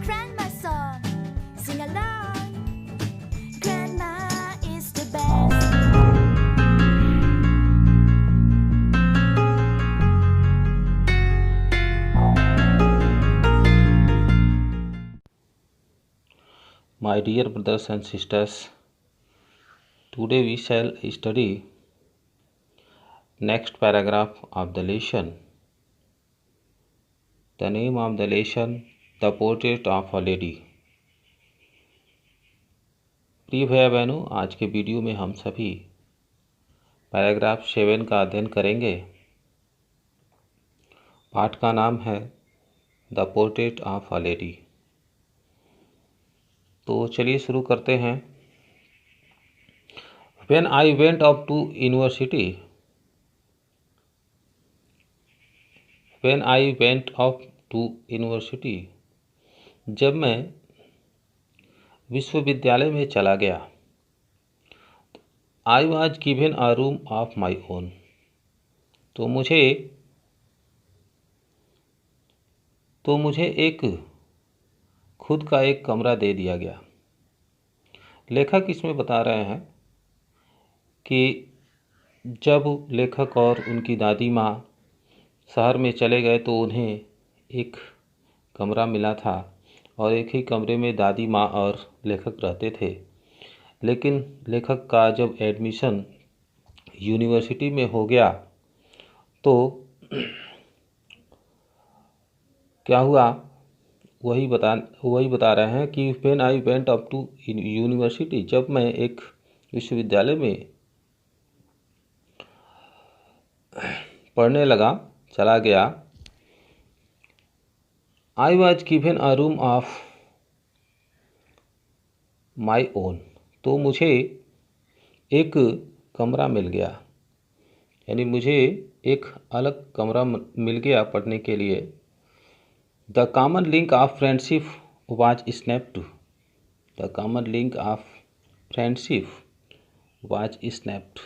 grandma song. Sing along. Grandma is the best. My dear brothers and sisters, today we shall study next paragraph of the lesson. The name of the lesson, The Portrait of a Lady. प्रिय भैया बहनों, आज के video में हम सभी paragraph 7 का अध्ययन करेंगे। पाठ का नाम है the portrait of a lady. तो चलिए शुरू करते हैं। When I went up to university, जब मैं विश्वविद्यालय में चला गया, I was given a room of my own, तो मुझे एक खुद का एक कमरा दे दिया गया। लेखक इसमें बता रहे हैं कि जब लेखक और उनकी दादी माँ शहर में चले गए तो उन्हें एक कमरा मिला था और एक ही कमरे में दादी माँ और लेखक रहते थे। लेकिन लेखक का जब एडमिशन यूनिवर्सिटी में हो गया तो क्या हुआ वही बता रहे हैं कि when I went up to university, जब मैं एक विश्वविद्यालय में पढ़ने चला गया, I was given a room of my own, तो मुझे एक कमरा मिल गया, यानी मुझे एक अलग कमरा मिल गया पढ़ने के लिए। The common link of friendship was snapped, the common link of friendship was snapped.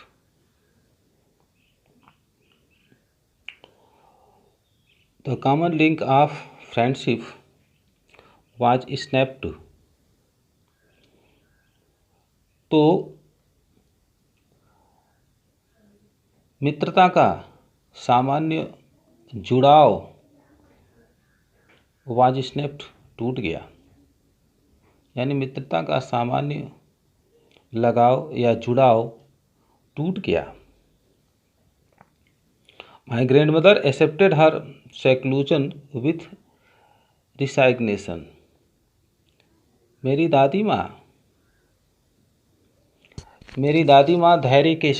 The common link of friendship was snapped, तो मित्रता का सामान्य जुड़ाव was snapped, टूट गया, यानी मित्रता का सामान्य लगाव या जुड़ाव टूट गया। My grandmother accepted her seclusion with resignation. मेरी दादी माँ धैर्य के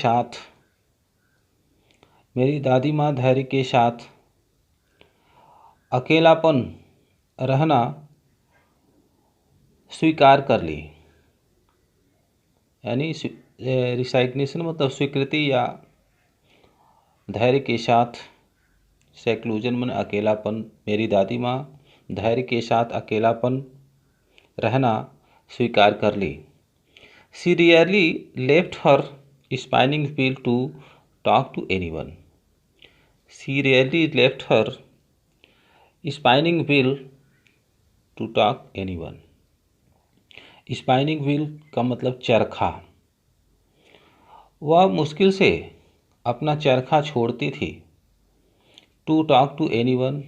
साथ अकेलापन रहना स्वीकार कर ली, यानी रिसाइग्नेशन मतलब स्वीकृति या धैर्य के साथ सेक्लूजन मन अकेलापन। मेरी दादी माँ धैर्य के साथ अकेलापन रहना स्वीकार कर ली। She rarely left her spinning wheel to talk to anyone. She rarely left her spinning wheel to talk anyone. Spinning wheel का मतलब चरखा। वह मुश्किल से अपना चरखा छोड़ती थी। टू टॉक टू एनीवन,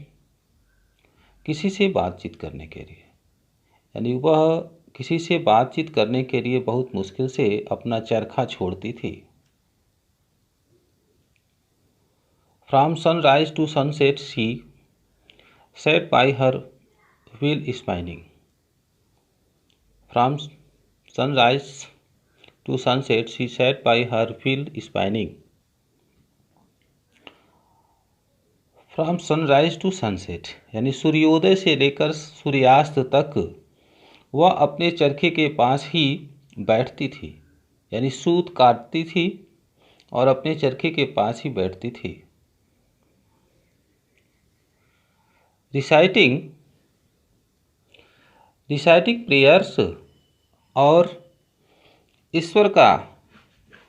किसी से बातचीत करने के लिए, यानी वह किसी से बातचीत करने के लिए बहुत मुश्किल से अपना चरखा छोड़ती थी। From sunrise to sunset she sat by her wheel spinning. From sunrise to sunset she sat by her wheel spinning. From sunrise to sunset, यानी सूर्योदय से लेकर सूर्यास्त तक वह अपने चरखे के पास ही बैठती थी, यानी सूत काटती थी और अपने चरखे के पास ही बैठती थी। रिसाइटिंग प्रेयर्स, और ईश्वर का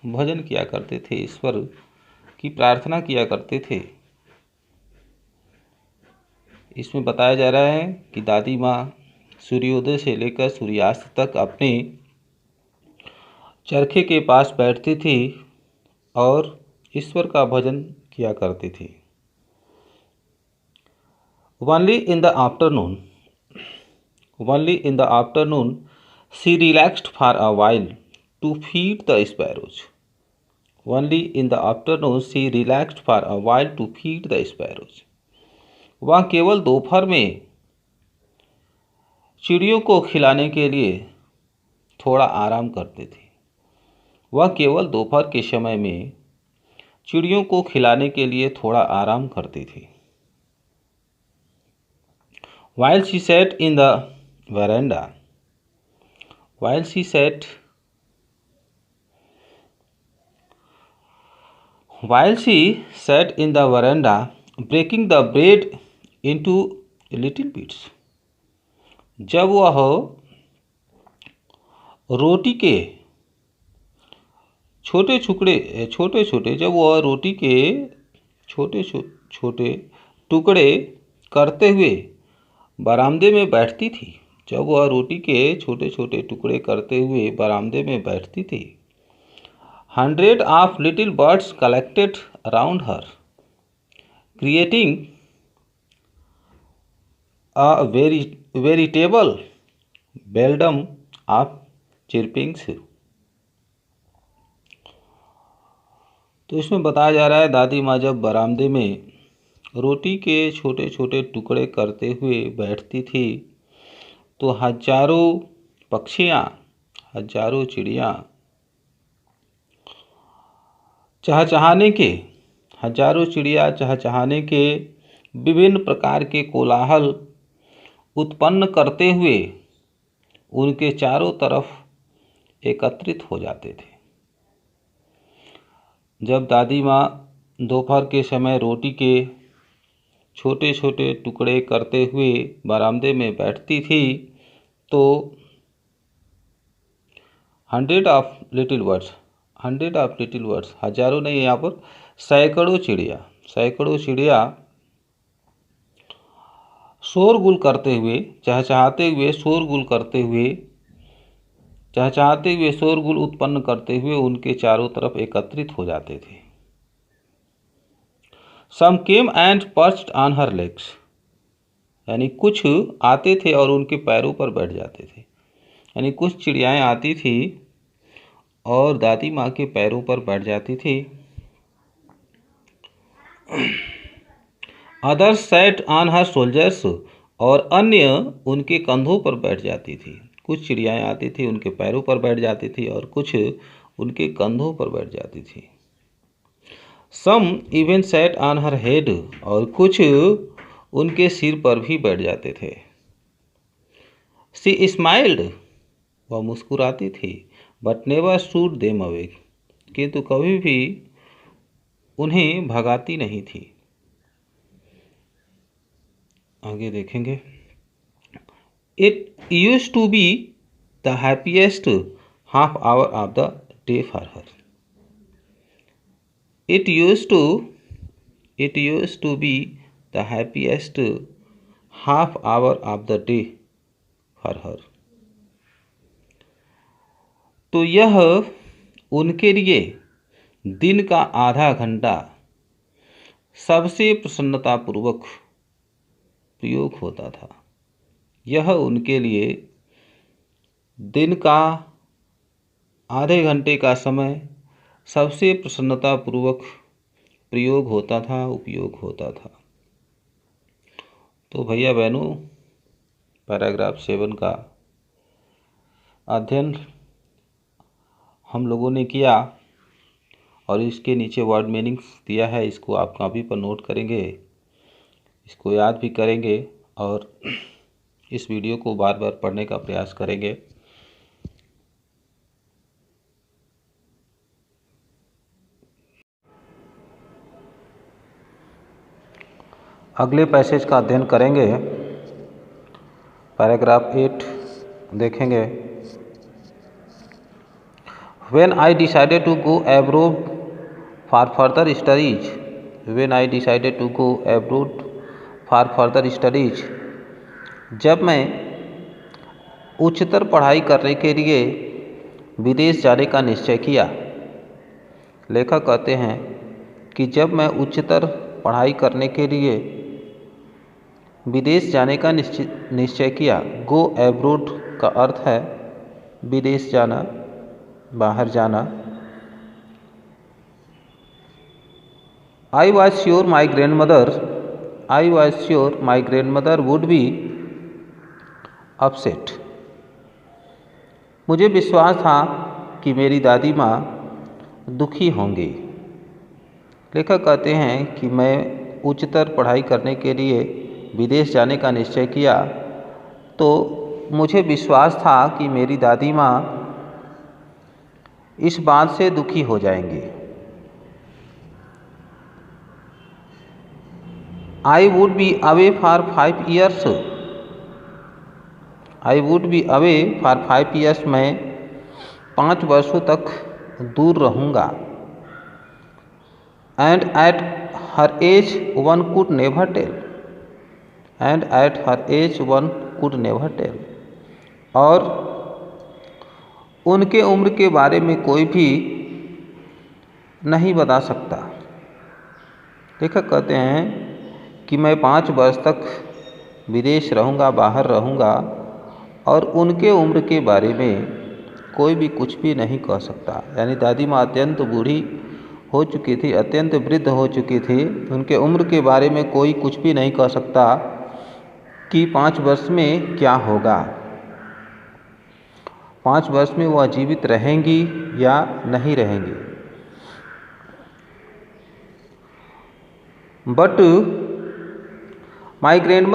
भजन किया करते थे, ईश्वर की प्रार्थना किया करते थे। इसमें बताया जा रहा है कि दादी माँ सूर्योदय से लेकर सूर्यास्त तक अपने चरखे के पास बैठती थी और ईश्वर का भजन किया करती थी। Only in the afternoon, she relaxed for a while to feed the sparrows. Only in the afternoon, she relaxed for a while to feed the sparrows. वह केवल दोपहर में चिड़ियों को खिलाने के लिए थोड़ा आराम करती थी। वह केवल दोपहर के समय में चिड़ियों को खिलाने के लिए थोड़ा आराम करती थी। While she sat in the veranda, breaking the bread into little bits. जब वह रोटी के छोटे छोटे टुकड़े करते हुए बरामदे में बैठती थी। 100 of little birds collected around her, creating a veritable beldam of chirpings. तो इसमें बताया जा रहा है, दादी माँ जब बरामदे में रोटी के छोटे छोटे टुकड़े करते हुए बैठती थी तो हजारों पक्षियाँ, हजारों चिड़ियाँ चहचहाने के विभिन्न प्रकार के कोलाहल उत्पन्न करते हुए उनके चारों तरफ एकत्रित हो जाते थे। जब दादी माँ दोपहर के समय रोटी के छोटे छोटे टुकड़े करते हुए बरामदे में बैठती थी तो 100 of little birds, हजारों नहीं, यहाँ पर सैकड़ों चिड़िया शोरगुल करते हुए, चहचहाते हुए शोरगुल उत्पन्न करते हुए उनके चारों तरफ एकत्रित हो जाते थे। Some came and perched on her legs, यानी कुछ आते थे और उनके पैरों पर बैठ जाते थे। यानी कुछ चिड़ियाएँ आती थी और दादी माँ के पैरों पर बैठ जाती थी। Others sat on her shoulders, और अन्य उनके कंधों पर बैठ जाती थी। कुछ चिड़ियाएँ आती थी, उनके पैरों पर बैठ जाती थी और कुछ उनके कंधों पर बैठ जाती थी। Some even sat on her head, और कुछ उनके सिर पर भी बैठ जाते थे। She smiled, वह मुस्कुराती थी, but never shooed them away, किंतु कभी भी उन्हें भगाती नहीं थी। आगे देखेंगे। It used to be the happiest half hour of the day for her. It used to be the happiest half hour of the day for her. तो यह उनके लिए दिन का आधा घंटा सबसे प्रसन्नतापूर्वक प्रयोग होता था। यह उनके लिए दिन का आधे घंटे का समय सबसे प्रसन्नतापूर्वक प्रयोग होता था, उपयोग होता था। तो भैया बहनों, पैराग्राफ 7 का अध्ययन हम लोगों ने किया और इसके नीचे वर्ड मीनिंग्स दिया है, इसको आप कॉपी पर नोट करेंगे, इसको याद भी करेंगे और इस वीडियो को बार बार पढ़ने का प्रयास करेंगे। अगले पैसेज का अध्ययन करेंगे। पैराग्राफ 8 देखेंगे। When I decided to go abroad for further studies, जब मैं उच्चतर पढ़ाई करने के लिए विदेश जाने का निश्चय किया। लेखक कहते हैं कि जब मैं उच्चतर पढ़ाई करने के लिए विदेश जाने का निश्चय किया। गो एब्रोड का अर्थ है विदेश जाना, बाहर जाना। I was sure my grand mother would be upset. मुझे विश्वास था कि मेरी दादी माँ दुखी होंगी। लेखक कहते हैं कि मैं उच्चतर पढ़ाई करने के लिए विदेश जाने का निश्चय किया तो मुझे विश्वास था कि मेरी दादी माँ इस बात से दुखी हो जाएंगी। I would be away for 5 years। I would be away for 5 years। मैं 5 वर्षों तक दूर रहूँगा। And at her age one could never tell. And at her age one could never tell. और उनके उम्र के बारे में कोई भी नहीं बता सकता। लेखक कहते हैं कि मैं 5 वर्ष तक विदेश रहूँगा, बाहर रहूँगा और उनके उम्र के बारे में कोई भी कुछ भी नहीं कह सकता। यानी दादी माँ अत्यंत बूढ़ी हो चुकी थी, अत्यंत वृद्ध हो चुकी थी। उनके उम्र के बारे में कोई कुछ भी नहीं कह सकता कि 5 वर्ष में क्या होगा, 5 वर्ष में वह जीवित रहेंगी या नहीं रहेंगी। But my grand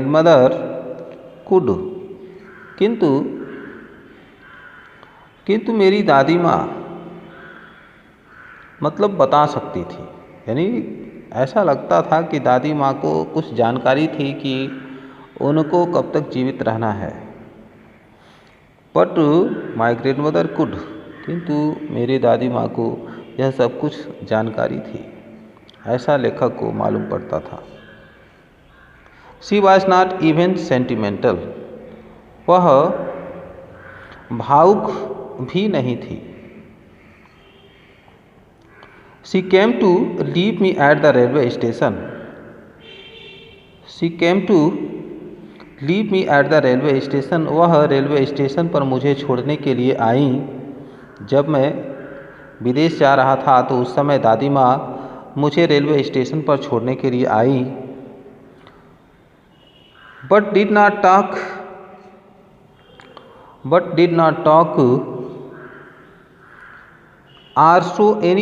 mother could. किंतु मेरी दादी माँ मतलब बता सकती थी। यानी ऐसा लगता था कि दादी माँ को कुछ जानकारी थी कि उनको कब तक जीवित रहना है। But my grand mother could. किंतु मेरी दादी माँ को यह सब कुछ जानकारी थी, ऐसा लेखक को मालूम पड़ता था। She was not even sentimental. वह भावुक भी नहीं थी। She came to leave me at the railway station. She came to leave me at the railway station. वह रेलवे स्टेशन पर मुझे छोड़ने के लिए आई। जब मैं विदेश जा रहा था तो उस समय दादी माँ मुझे रेलवे स्टेशन पर छोड़ने के लिए आई। But did not talk or show any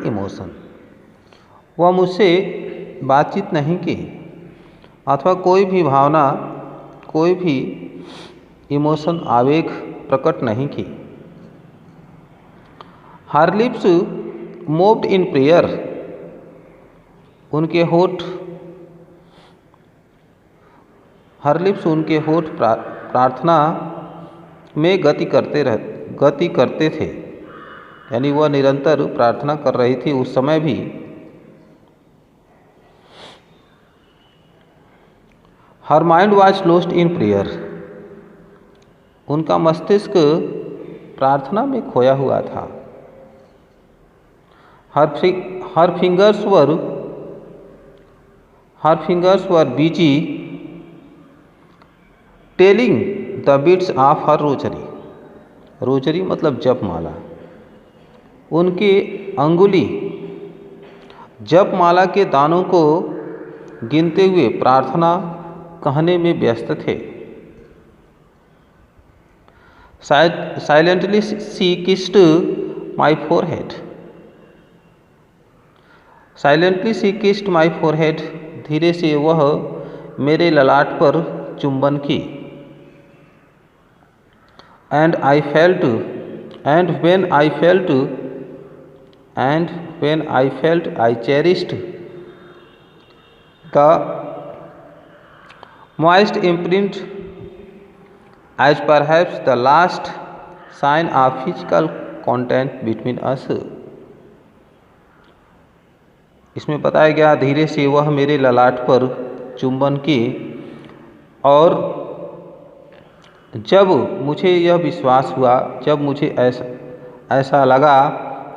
emotion. वह मुझसे बातचीत नहीं की अथवा कोई भी भावना, कोई भी इमोशन, आवेग प्रकट नहीं की। हर लिप्स मूव्ड इन प्रेयर। उनके होठ प्रार्थना में गति करते थे। यानी वह निरंतर प्रार्थना कर रही थी उस समय भी। Her mind was lost in prayer. उनका मस्तिष्क प्रार्थना में खोया हुआ था। Her fingers were busy telling the beads of her rosary. Rosary मतलब जपमाला। उनके अंगुली जपमाला के दानों को गिनते हुए प्रार्थना कहने में व्यस्त थे। Silently she kissed my forehead. Silently she kissed my forehead. धीरे से वह मेरे ललाट पर चुंबन की। And when I felt I cherished the moist imprint as perhaps the last sign of physical contact between us। इसमें बताया गया धीरे से वह मेरे ललाट पर चुंबन की, और जब मुझे यह विश्वास हुआ, जब मुझे ऐसा लगा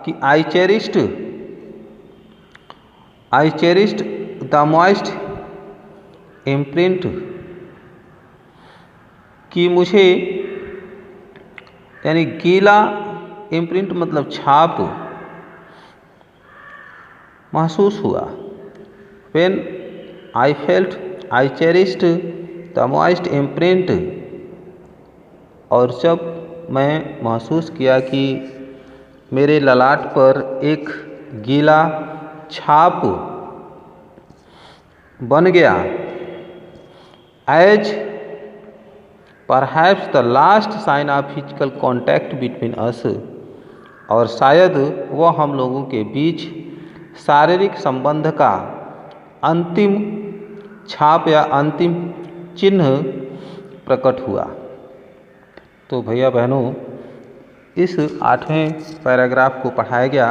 कि आई चेरिस्ड द मॉइस्ट इम्प्रिंट, कि मुझे यानी गीला इम्प्रिंट मतलब छाप महसूस हुआ। When I felt I cherished the moist imprint, और जब मैं महसूस किया कि मेरे ललाट पर एक गीला छाप बन गया, as perhaps the last sign of physical contact between us, और शायद वह हम लोगों के बीच शारीरिक संबंध का अंतिम छाप या अंतिम चिन्ह प्रकट हुआ। तो भैया बहनों, इस 8वें पैराग्राफ को पढ़ाया गया।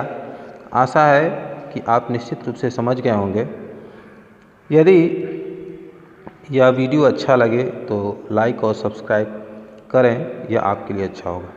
आशा है कि आप निश्चित रूप से समझ गए होंगे। यदि यह वीडियो अच्छा लगे तो लाइक और सब्सक्राइब करें, यह आपके लिए अच्छा होगा।